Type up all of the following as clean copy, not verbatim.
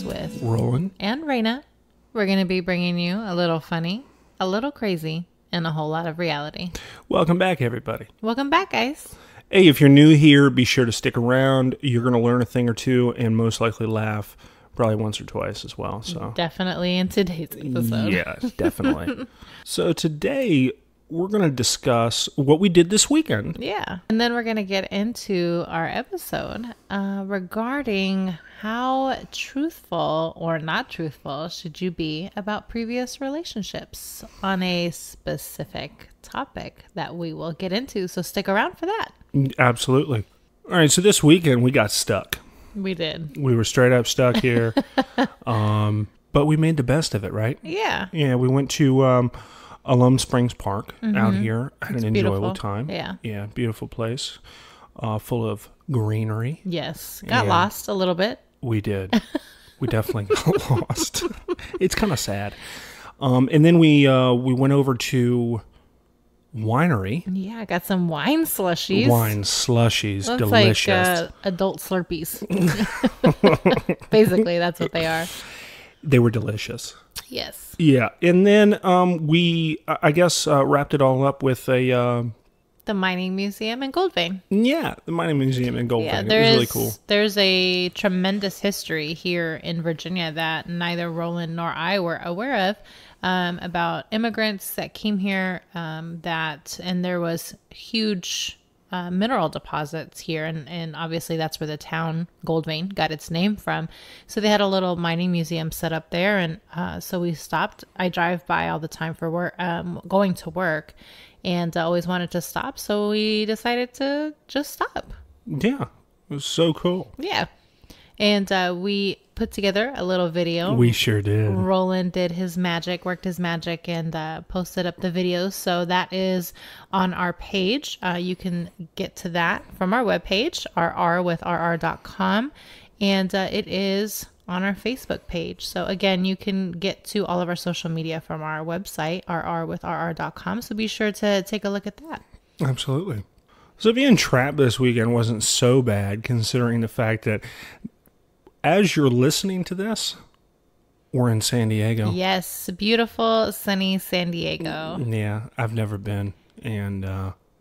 with Roland and Reyna. We're going to be bringing you a little funny, a little crazy, and a whole lot of reality. Welcome back, everybody. Welcome back, guys. Hey, if you're new here, be sure to stick around. You're going to learn a thing or two and most likely laugh probably once or twice as well. So Definitely in today's episode. yeah, definitely. So today we're going to discuss what we did this weekend. Yeah. And then we're going to get into our episode regarding how truthful or not truthful should you be about previous relationships on a specific topic that we will get into. So stick around for that. Absolutely. All right, so this weekend we got stuck. We did. We were straight up stuck here. But we made the best of it, right? Yeah. Yeah, we went to Alum Springs Park out here. Had an enjoyable beautiful. time. Yeah. Yeah, beautiful place. Full of greenery. Yes. Got Yeah. lost a little bit. We did. We definitely got lost. It's kind of sad. And then we went over to winery. Yeah, I got some wine slushies. Wine slushies, Looks delicious. like adult Slurpees. Basically, that's what they are. They were delicious. Yes. Yeah, and then we, I guess, wrapped it all up with a The Mining Museum in Goldvein. the Mining Museum in Goldvein. Yeah, It was really cool. There's a tremendous history here in Virginia that neither Roland nor I were aware of about immigrants that came here. And there was huge mineral deposits here, and obviously that's where the town Goldvein got its name from. So they had a little mining museum set up there, and so we stopped. I drive by all the time for work, going to work, and always wanted to stop. So we decided to just stop. Yeah, it was so cool. Yeah. And we put together a little video. We sure did. Roland did his magic, worked his magic, and posted up the videos. So that is on our page. You can get to that from our webpage, rrwithrr.com. And it is on our Facebook page. So again, you can get to all of our social media from our website, rrwithrr.com. So be sure to take a look at that. Absolutely. So being trapped this weekend wasn't so bad, considering the fact that as you're listening to this, we're in San Diego. Yes, beautiful, sunny San Diego. Yeah, I've never been, and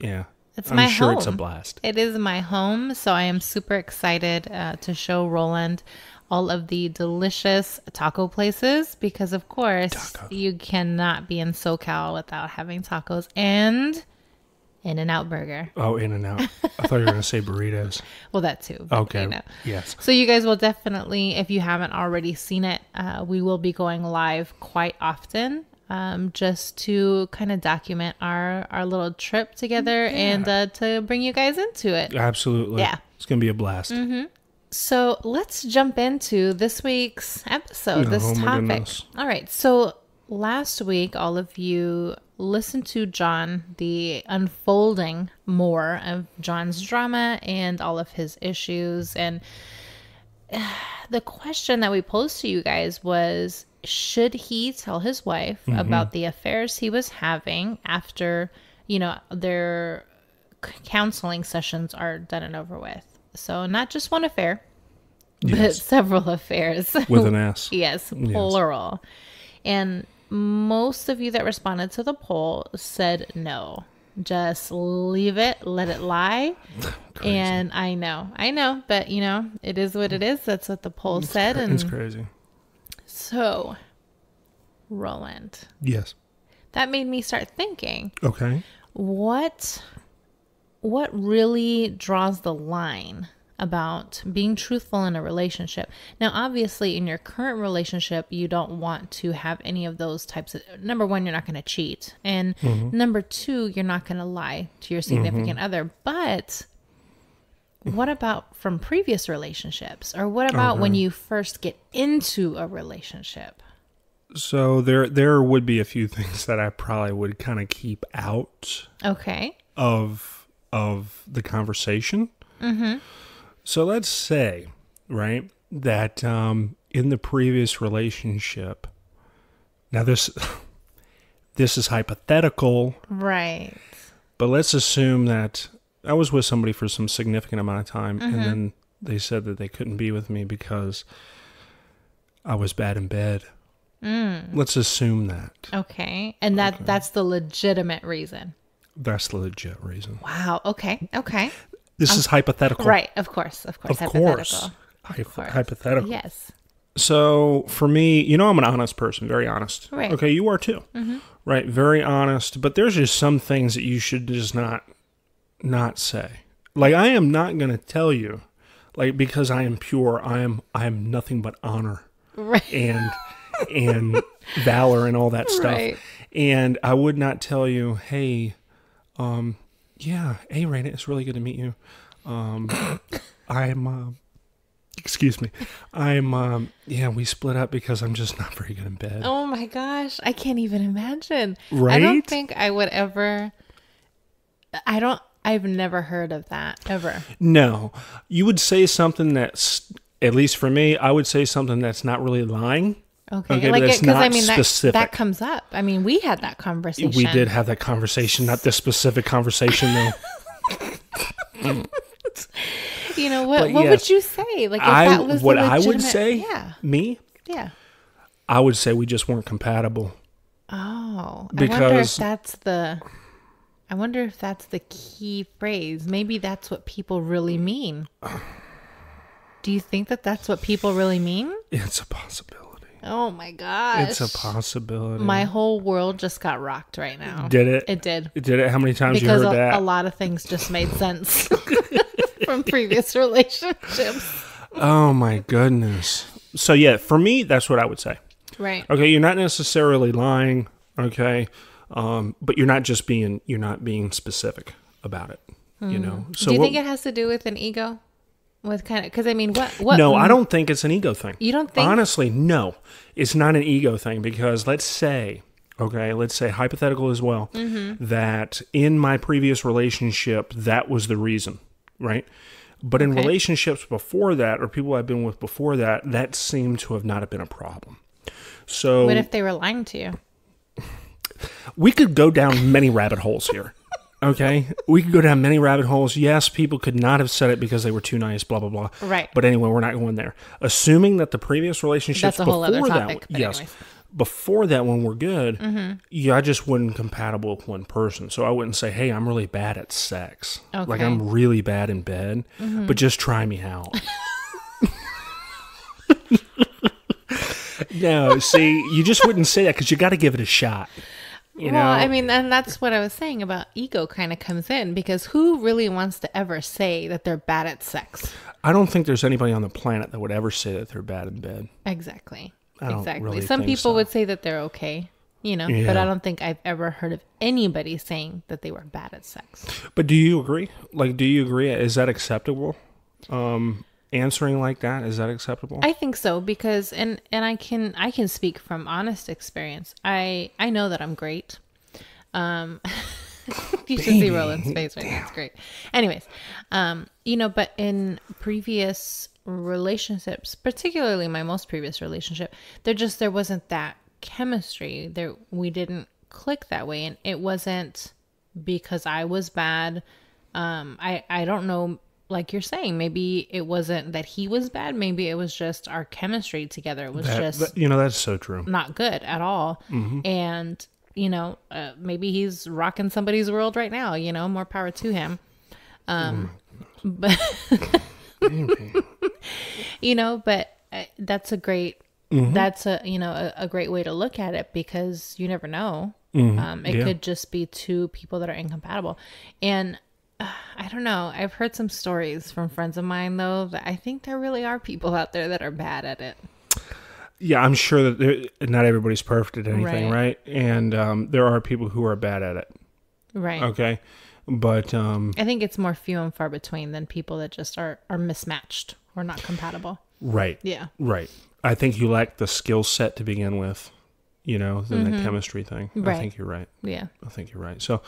yeah, It's I'm my sure home. it's a blast. It is my home, so I am super excited to show Roland all of the delicious taco places because, of course, you cannot be in SoCal without having tacos and In-N-Out Burger. Oh, In-N-Out. I thought you were going to say burritos. Well, that too. but, Okay. you know. Yes. So you guys will definitely, if you haven't already seen it, we will be going live quite often. Just to kind of document our little trip together and to bring you guys into it. Absolutely. Yeah. It's going to be a blast. So let's jump into this week's episode, this Oh, my topic. goodness. All right. So last week, all of you listened to John, the unfolding more of John's drama and all of his issues. And the question that we posed to you guys was, should he tell his wife about the affairs he was having after, their counseling sessions are done and over with? So not just one affair, but Yes. several affairs. With an S. Yes, plural. And most of you that responded to the poll said no. Just leave it, let it lie. Crazy. And I know, but it is what it is. That's what the poll said. And It's crazy. so, Roland, Yes. that made me start thinking, Okay. what really draws the line about being truthful in a relationship? Now, obviously, in your current relationship, you don't want to have any of those types of, number one, you're not going to cheat. And number two, you're not going to lie to your significant other. But what about from previous relationships? Or what about when you first get into a relationship? So there would be a few things that I probably would kind of keep out Okay. of the conversation. So let's say, right, that in the previous relationship, now this is hypothetical, Right. but let's assume that I was with somebody for some significant amount of time, and then they said that they couldn't be with me because I was bad in bed. Let's assume that. Okay. And that's the legitimate reason. That's the legit reason. Wow. Okay. Okay. This is hypothetical. Right. Of course. Of Hypothetical. course. Hypothetical. Yes. So for me, I'm an honest person, very honest. Right. Okay, you are too. Right, very honest. But there's just some things that you should just not say. Like, I am not going to tell you, like, because I am pure, I am nothing but honor. Right. And valor and all that stuff. Right. And I would not tell you, hey, hey, Reyna, it's really good to meet you. Excuse me. We split up because I'm just not very good in bed. Oh my gosh. I can't even imagine. Right? I don't think I would ever. I've never heard of that ever. No. You would say something that's, at least for me, I would say something that's not really lying. Okay. Like, it's not specific. That comes up. I mean, we had that conversation. We did have that conversation, not this specific conversation though. What would you say? Like, if that was what the I would legitimate- say, yeah. me, Yeah. I would say we just weren't compatible. Oh, Because- I wonder if that's the key phrase. Maybe that's what people really mean. Do you think that that's what people really mean? It's a possibility. Oh my gosh. It's a possibility. My whole world just got rocked right now. Did it? It did. Did it? How many times Because you heard that? a lot of things just made sense from previous relationships. Oh my goodness. So yeah, for me, that's what I would say. Right. Okay, you're not necessarily lying. Okay, but you're not being specific about it. So Do you think it has to do with an ego? With kind of, because I mean, what? No, I don't think it's an ego thing. You don't think? Honestly, no, it's not an ego thing, because let's say hypothetical as well, that in my previous relationship, that was the reason, right? But in relationships before that, or people I've been with before that, that seemed to have not been a problem. So What if they were lying to you? we could go down many rabbit holes here. Okay, we could go down many rabbit holes. Yes, people could not have said it because they were too nice, blah, blah, blah. Right. But anyway, we're not going there. Assuming that the previous relationships That's a whole other before topic. that, yes, before that, when we're good, I just wasn't compatible with one person. So I wouldn't say, hey, I'm really bad at sex. Okay. Like, I'm really bad in bed, but just try me out. No, see, you just wouldn't say that because you got to give it a shot. I mean, and that's what I was saying about ego kind of comes in, because who really wants to ever say that they're bad at sex? I don't think there's anybody on the planet that would ever say that they're bad in bed. Exactly. I don't really Some think people so. would say that they're okay, Yeah. but I don't think I've ever heard of anybody saying that they were bad at sex. But do you agree? Like, do you agree? Is that acceptable? Answering like that, is that acceptable? I think so, because and I can speak from honest experience. I know that I'm great. You should see Roland's face right now. It's great. Anyways, but in previous relationships, particularly my most previous relationship, there wasn't that chemistry. We didn't click that way, and it wasn't because I was bad. I don't know. Like you're saying, maybe it wasn't that he was bad. Maybe it was just our chemistry together was that's so true. Not good at all. And, maybe he's rocking somebody's world right now, more power to him. But, but that's a great, that's a great way to look at it, because you never know. It could just be two people that are incompatible. And, I don't know. I've heard some stories from friends of mine, though, that I think there really are people out there that are bad at it. Yeah, I'm sure that not everybody's perfect at anything, right? And there are people who are bad at it. Right. Okay. But I think it's more few and far between than people that just are mismatched or not compatible. Right. Yeah. Right. I think you lack the skill set to begin with, than the chemistry thing. Right. I think you're right. Yeah. I think you're right. So,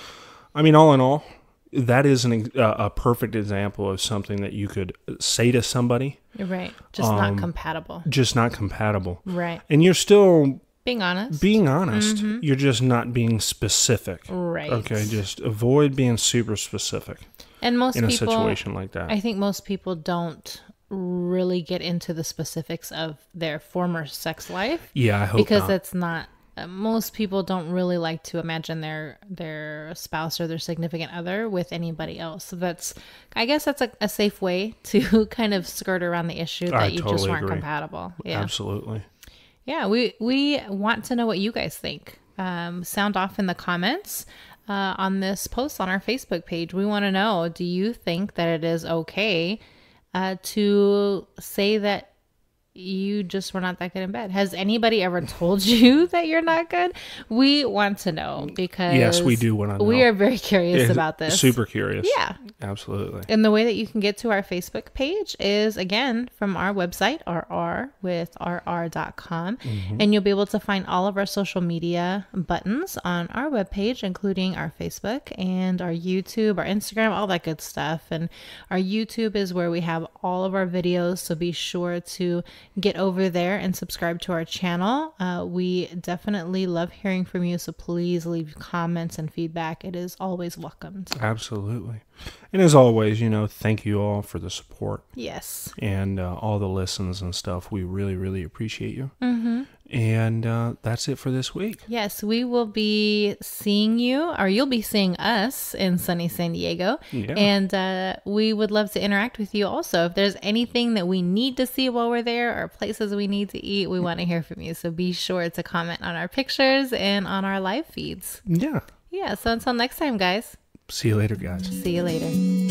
I mean, all in all, that is a perfect example of something that you could say to somebody. Right. Just not compatible. Just not compatible. Right. And you're still being honest. You're just not being specific. Right. Okay. Just avoid being super specific. And most in people, a situation like that. I think most people don't really get into the specifics of their former sex life. Yeah, I hope because not. that's not. Most people don't really like to imagine their spouse or their significant other with anybody else. So I guess that's a safe way to kind of skirt around the issue that you totally just weren't agree. compatible. Yeah. Absolutely. Yeah, we want to know what you guys think. Sound off in the comments on this post on our Facebook page. We want to know, do you think that it is okay to say that you just were not that good in bed? Has anybody ever told you that you're not good? We want to know, because Yes, we do want to know. We are very curious about this. Super curious. Yeah. Absolutely. And the way that you can get to our Facebook page is, again, from our website, rrwithrr.com. And you'll be able to find all of our social media buttons on our webpage, including our Facebook and our YouTube, our Instagram, all that good stuff. And our YouTube is where we have all of our videos. So be sure to get over there and subscribe to our channel. We definitely love hearing from you. So please leave comments and feedback. It is always welcomed. Absolutely. And as always, thank you all for the support. Yes. And all the listens and stuff. We really, really appreciate you. Mm-hmm. And that's it for this week. Yes, we will be seeing you, or you'll be seeing us in sunny San Diego. Yeah. And we would love to interact with you also. If there's anything that we need to see while we're there, or places we need to eat, we want to hear from you. So be sure to comment on our pictures and on our live feeds. Yeah. Yeah, so until next time, guys. See you later, guys. See you later.